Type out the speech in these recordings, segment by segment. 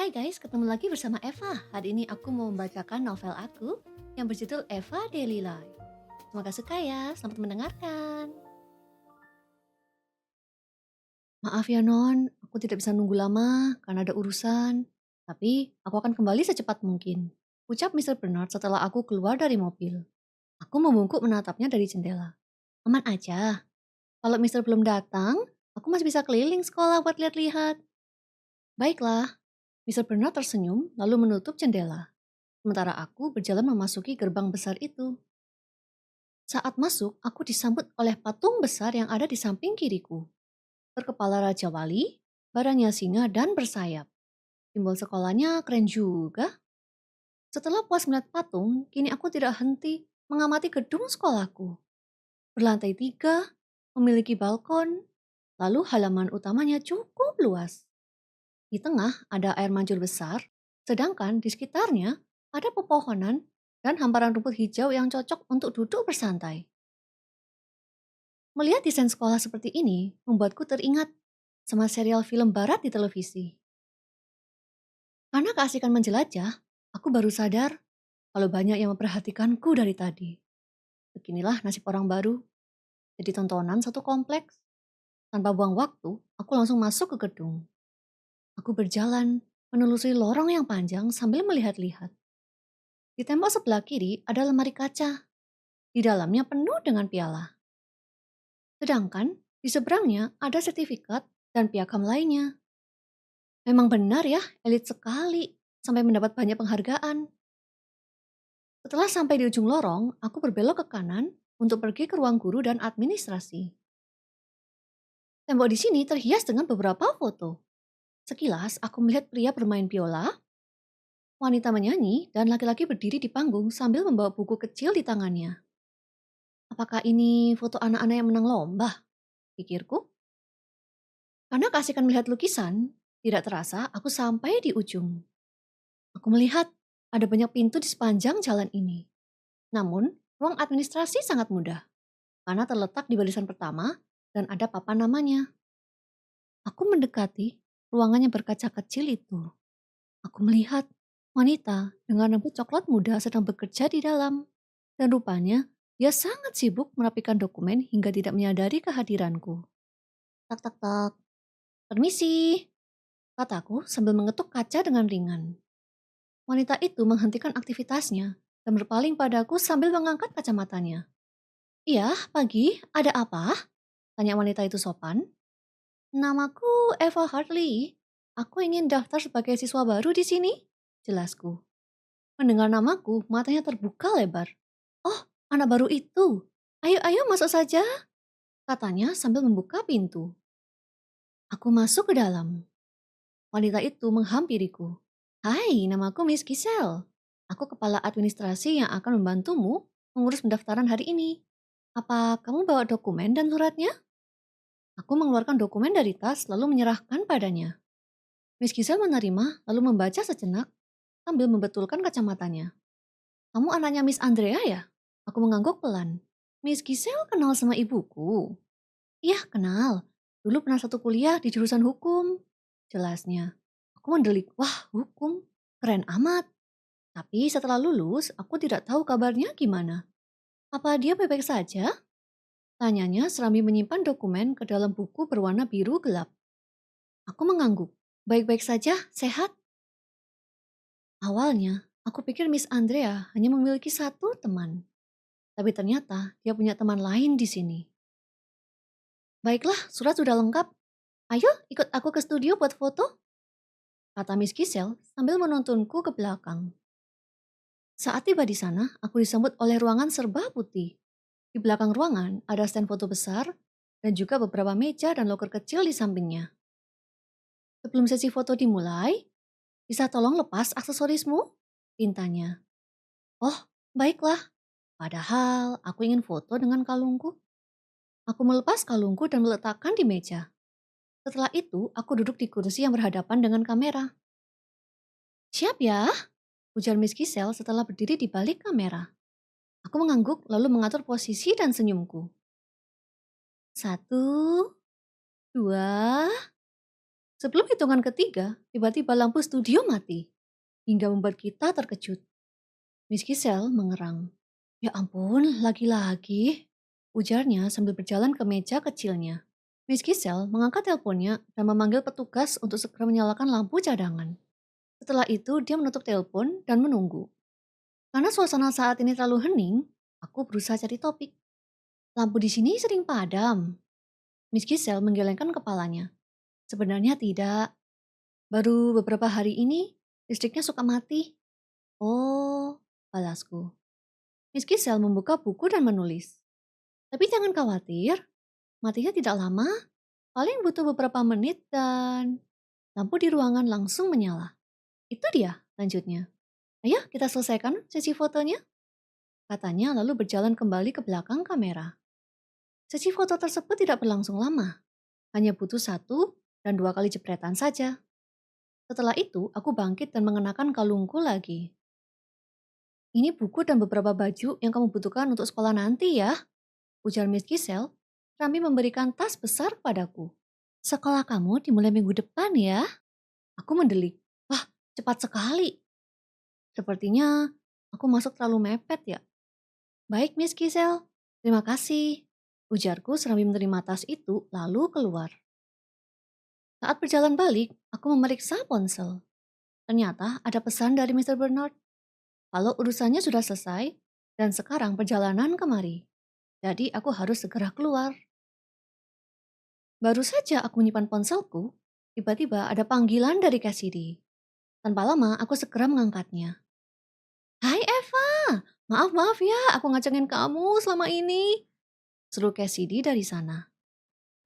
Hai guys, ketemu lagi bersama Eva. Hari ini aku mau membacakan novel aku yang berjudul Eva Daily Life. Semoga suka ya, selamat mendengarkan. Maaf ya Non, aku tidak bisa nunggu lama karena ada urusan. Tapi aku akan kembali secepat mungkin. Ucap Mr. Bernard setelah aku keluar dari mobil. Aku membungkuk menatapnya dari jendela. Aman aja, kalau Mister belum datang, aku masih bisa keliling sekolah buat lihat-lihat. Baiklah, Mr. Bernard tersenyum lalu menutup jendela. Sementara aku berjalan memasuki gerbang besar itu. Saat masuk, aku disambut oleh patung besar yang ada di samping kiriku. Berkepala Raja Wali, badannya singa dan bersayap. Simbol sekolahnya keren juga. Setelah puas melihat patung, kini aku tidak henti mengamati gedung sekolahku. Berlantai 3, memiliki balkon, lalu halaman utamanya cukup luas. Di tengah ada air mancur besar, sedangkan di sekitarnya ada pepohonan dan hamparan rumput hijau yang cocok untuk duduk bersantai. Melihat desain sekolah seperti ini membuatku teringat sama serial film barat di televisi. Karena keasikan menjelajah, aku baru sadar kalau banyak yang memperhatikanku dari tadi. Beginilah nasib orang baru, jadi tontonan satu kompleks. Tanpa buang waktu, aku langsung masuk ke gedung. Aku berjalan, menelusuri lorong yang panjang sambil melihat-lihat. Di tembok sebelah kiri ada lemari kaca. Di dalamnya penuh dengan piala. Sedangkan di seberangnya ada sertifikat dan piagam lainnya. Memang benar ya, elit sekali sampai mendapat banyak penghargaan. Setelah sampai di ujung lorong, aku berbelok ke kanan untuk pergi ke ruang guru dan administrasi. Tembok di sini terhias dengan beberapa foto. Sekilas aku melihat pria bermain biola, wanita menyanyi, dan laki-laki berdiri di panggung sambil membawa buku kecil di tangannya. Apakah ini foto anak-anak yang menang lomba? Pikirku. Karena keasikan melihat lukisan, tidak terasa aku sampai di ujung. Aku melihat ada banyak pintu di sepanjang jalan ini. Namun, ruang administrasi sangat mudah, karena terletak di barisan pertama dan ada papan namanya. Aku mendekati ruangan yang berkaca kecil itu. Aku melihat wanita dengan rambut coklat muda sedang bekerja di dalam. Dan rupanya, dia sangat sibuk merapikan dokumen hingga tidak menyadari kehadiranku. Tak tak tak, permisi, kataku sambil mengetuk kaca dengan ringan. Wanita itu menghentikan aktivitasnya dan berpaling padaku sambil mengangkat kacamatanya. Iya, pagi, ada apa? Tanya wanita itu sopan. Namaku Eva Hartley. Aku ingin daftar sebagai siswa baru di sini, jelasku. Mendengar namaku, matanya terbuka lebar. Oh, anak baru itu. Ayo masuk saja, katanya sambil membuka pintu. Aku masuk ke dalam. Wanita itu menghampiriku. Hai, namaku Miss Giselle. Aku kepala administrasi yang akan membantumu mengurus pendaftaran hari ini. Apa kamu bawa dokumen dan suratnya? Aku mengeluarkan dokumen dari tas lalu menyerahkan padanya. Miss Giselle menerima lalu membaca sejenak sambil membetulkan kacamatanya. Kamu anaknya Miss Andrea ya? Aku mengangguk pelan. Miss Giselle kenal sama ibuku. Iya kenal. Dulu pernah satu kuliah di jurusan hukum. Jelasnya. Aku mendelik, wah hukum, keren amat. Tapi setelah lulus, aku tidak tahu kabarnya gimana. Apa dia baik-baik saja? Tanyanya serambi menyimpan dokumen ke dalam buku berwarna biru gelap. Aku mengangguk. Baik-baik saja, sehat. Awalnya, aku pikir Miss Andrea hanya memiliki satu teman. Tapi ternyata dia punya teman lain di sini. Baiklah, surat sudah lengkap. Ayo ikut aku ke studio buat foto, kata Miss Giselle sambil menuntunku ke belakang. Saat tiba di sana, aku disambut oleh ruangan serba putih. Di belakang ruangan ada stand foto besar dan juga beberapa meja dan loker kecil di sampingnya. Sebelum sesi foto dimulai, bisa tolong lepas aksesorismu? Pintanya. Oh, baiklah. Padahal aku ingin foto dengan kalungku. Aku melepas kalungku dan meletakkan di meja. Setelah itu, aku duduk di kursi yang berhadapan dengan kamera. Siap ya? Ujar Miss Giselle setelah berdiri di balik kamera. Aku mengangguk lalu mengatur posisi dan senyumku. Satu, dua, Sebelum hitungan ketiga, tiba-tiba lampu studio mati, hingga membuat kita terkejut. Miss Giselle mengerang. Ya ampun, lagi-lagi, ujarnya sambil berjalan ke meja kecilnya. Miss Giselle mengangkat teleponnya dan memanggil petugas untuk segera menyalakan lampu cadangan. Setelah itu, dia menutup telepon dan menunggu. Karena suasana saat ini terlalu hening, aku berusaha cari topik. Lampu di sini sering padam. Miss Giselle menggelengkan kepalanya. Sebenarnya tidak. Baru beberapa hari ini, listriknya suka mati. Oh, balasku. Miss Giselle membuka buku dan menulis. Tapi jangan khawatir, matinya tidak lama, paling butuh beberapa menit dan lampu di ruangan langsung menyala. Itu dia, lanjutnya. Ayo kita selesaikan sesi fotonya, katanya lalu berjalan kembali ke belakang kamera. Sesi foto tersebut tidak berlangsung lama, hanya butuh 1 dan 2 kali jepretan saja. Setelah itu, aku bangkit dan mengenakan kalungku lagi. Ini buku dan beberapa baju yang kamu butuhkan untuk sekolah nanti ya, ujar Miss Giselle sambil memberikan tas besar padaku. Sekolah kamu dimulai minggu depan ya? Aku mendelik. Wah, cepat sekali. Sepertinya aku masuk terlalu mepet ya. Baik Miss Giselle, terima kasih. Ujarku sambil menerima tas itu lalu keluar. Saat berjalan balik, aku memeriksa ponsel. Ternyata ada pesan dari Mr. Bernard. Kalau urusannya sudah selesai dan sekarang perjalanan kemari. Jadi aku harus segera keluar. Baru saja aku menyimpan ponselku, tiba-tiba ada panggilan dari Cassidy. Tanpa lama aku segera mengangkatnya. Hai Eva, maaf ya aku ngacengin kamu selama ini. Seru Cassidy dari sana.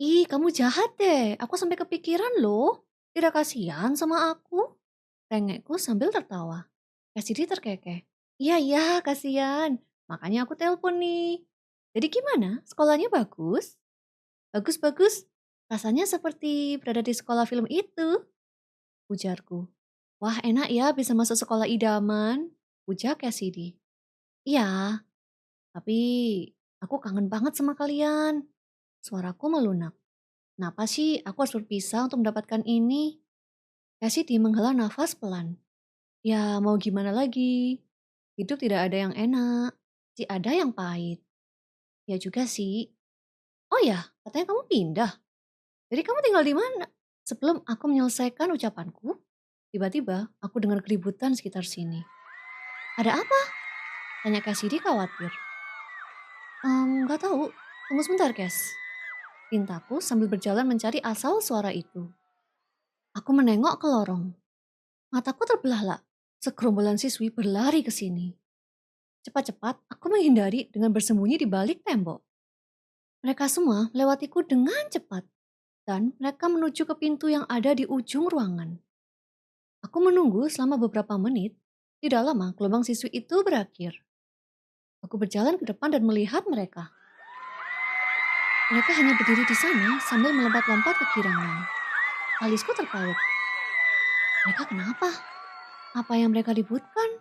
Ih kamu jahat deh, aku sampai kepikiran loh. Tidak kasihan sama aku? Rengekku sambil tertawa. Cassidy terkekeh. Iya kasihan, makanya aku telepon nih. Jadi gimana, sekolahnya bagus? Bagus, rasanya seperti berada di sekolah film itu, ujarku. Wah enak ya bisa masuk sekolah idaman, ujar Cassidy. Iya, tapi aku kangen banget sama kalian. Suaraku melunak. Kenapa sih aku harus berpisah untuk mendapatkan ini? Cassidy menghela nafas pelan. Ya mau gimana lagi? Hidup tidak ada yang enak, sih ada yang pahit. Ya juga sih. Oh ya, katanya kamu pindah. Jadi kamu tinggal di mana? Sebelum aku menyelesaikan ucapanku, tiba-tiba aku dengar keributan sekitar sini. Ada apa? Tanya Cassidy khawatir. Gak tahu. Tunggu sebentar, Kes. Pintaku sambil berjalan mencari asal suara itu. Aku menengok ke lorong. Mataku terbelalak. Segerombolan siswi berlari ke sini. Cepat-cepat aku menghindari dengan bersembunyi di balik tembok. Mereka semua melewatiku dengan cepat. Dan mereka menuju ke pintu yang ada di ujung ruangan. Aku menunggu selama beberapa menit. Tidak lama gelombang siswi itu berakhir. Aku berjalan ke depan dan melihat mereka. Mereka hanya berdiri di sana sambil melompat-lompat ke girangan. Alisku terpaut. Mereka kenapa? Apa yang mereka ributkan?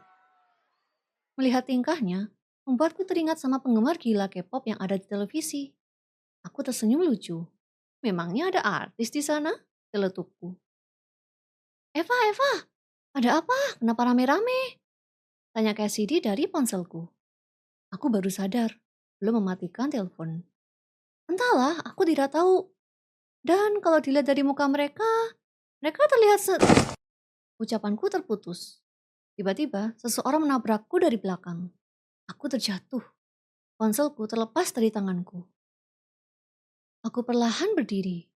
Melihat tingkahnya, membuatku teringat sama penggemar gila K-pop yang ada di televisi. Aku tersenyum lucu. Memangnya ada artis di sana? Celetukku. Eva, ada apa? Kenapa rame-rame? Tanya Cassidy dari ponselku. Aku baru sadar, belum mematikan telepon. Entahlah, aku tidak tahu. Dan kalau dilihat dari muka mereka, mereka terlihat Ucapanku terputus. Tiba-tiba, seseorang menabrakku dari belakang. Aku terjatuh. Ponselku terlepas dari tanganku. Aku perlahan berdiri,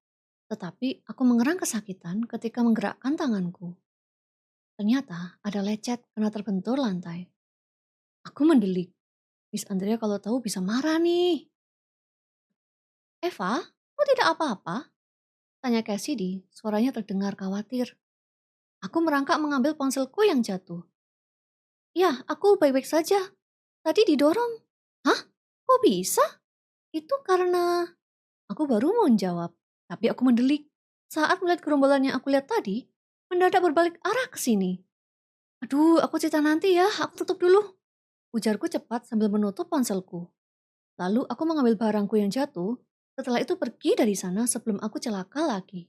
tetapi aku mengerang kesakitan ketika menggerakkan tanganku. Ternyata ada lecet karena terbentur lantai. Aku mendelik. Miss Andrea kalau tahu bisa marah nih. Eva, kau tidak apa-apa? Tanya Cassidy, suaranya terdengar khawatir. Aku merangkak mengambil ponselku yang jatuh. Ya, aku baik-baik saja. Tadi didorong. Hah? Kok bisa? Itu karena... Aku baru mau menjawab, tapi aku mendelik. Saat melihat gerombolan yang aku lihat tadi, mendadak berbalik arah ke sini. Aduh, aku cerita nanti ya, aku tutup dulu. Ujarku cepat sambil menutup ponselku. Lalu aku mengambil barangku yang jatuh, setelah itu pergi dari sana sebelum aku celaka lagi.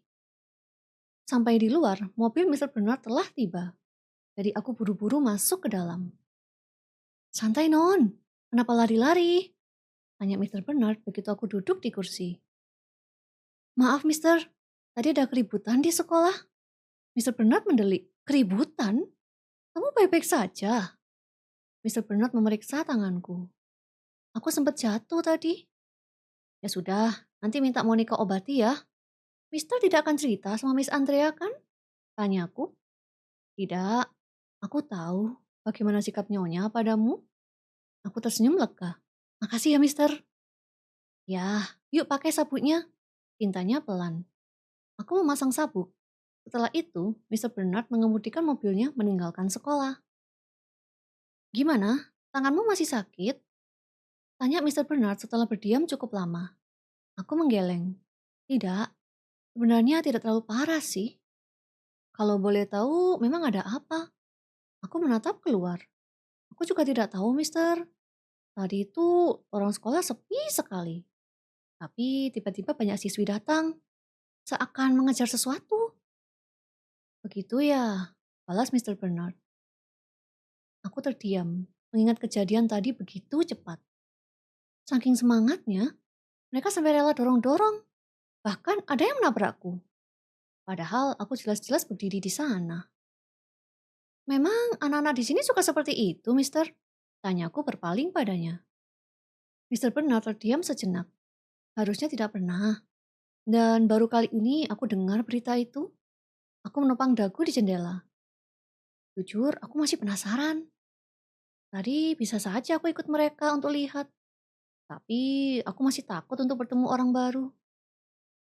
Sampai di luar, mobil Mr. Bernard telah tiba. Jadi aku buru-buru masuk ke dalam. Santai non, kenapa lari-lari? Tanya Mr. Bernard begitu aku duduk di kursi. Maaf mister, tadi ada keributan di sekolah. Mr. Bernard mendelik. Keributan? Kamu baik-baik saja? Mr. Bernard memeriksa tanganku. Aku sempat jatuh tadi. Ya sudah, nanti minta Monica obati ya. Mister tidak akan cerita sama Miss Andrea kan? Tanyaku. Tidak, aku tahu bagaimana sikap Nyonya padamu. Aku tersenyum lega. Makasih ya mister. Ya, yuk pakai sabuknya. Pintanya pelan. Aku memasang sabuk. Setelah itu, Mr. Bernard mengemudikan mobilnya meninggalkan sekolah. Gimana? Tanganmu masih sakit? Tanya Mr. Bernard setelah berdiam cukup lama. Aku menggeleng. Tidak, sebenarnya tidak terlalu parah sih. Kalau boleh tahu, memang ada apa? Aku menatap keluar. Aku juga tidak tahu, mister. Tadi itu orang sekolah sepi sekali. Tapi tiba-tiba banyak siswi datang. Seakan mengejar sesuatu. Begitu ya, balas Mr. Bernard. Aku terdiam, mengingat kejadian tadi begitu cepat. Saking semangatnya, mereka sampai rela dorong-dorong. Bahkan ada yang menabrakku. Padahal aku jelas-jelas berdiri di sana. Memang anak-anak di sini suka seperti itu, mister? Tanyaku berpaling padanya. Mr. Bernard terdiam sejenak. Harusnya tidak pernah. Dan baru kali ini aku dengar berita itu. Aku menopang dagu di jendela. Jujur, aku masih penasaran. Tadi bisa saja aku ikut mereka untuk lihat. Tapi aku masih takut untuk bertemu orang baru.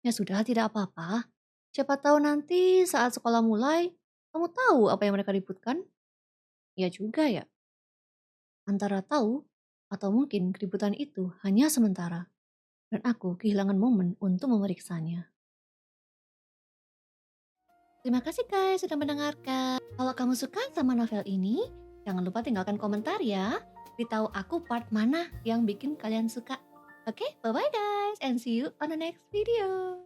Ya sudah, tidak apa-apa. Siapa tahu nanti saat sekolah mulai, kamu tahu apa yang mereka ributkan? Ya juga ya. Antara tahu atau mungkin keributan itu hanya sementara. Dan aku kehilangan momen untuk memeriksanya. Terima kasih guys sudah mendengarkan. Kalau kamu suka sama novel ini, jangan lupa tinggalkan komentar ya. Beritahu aku part mana yang bikin kalian suka. Oke, bye-bye guys and see you on the next video.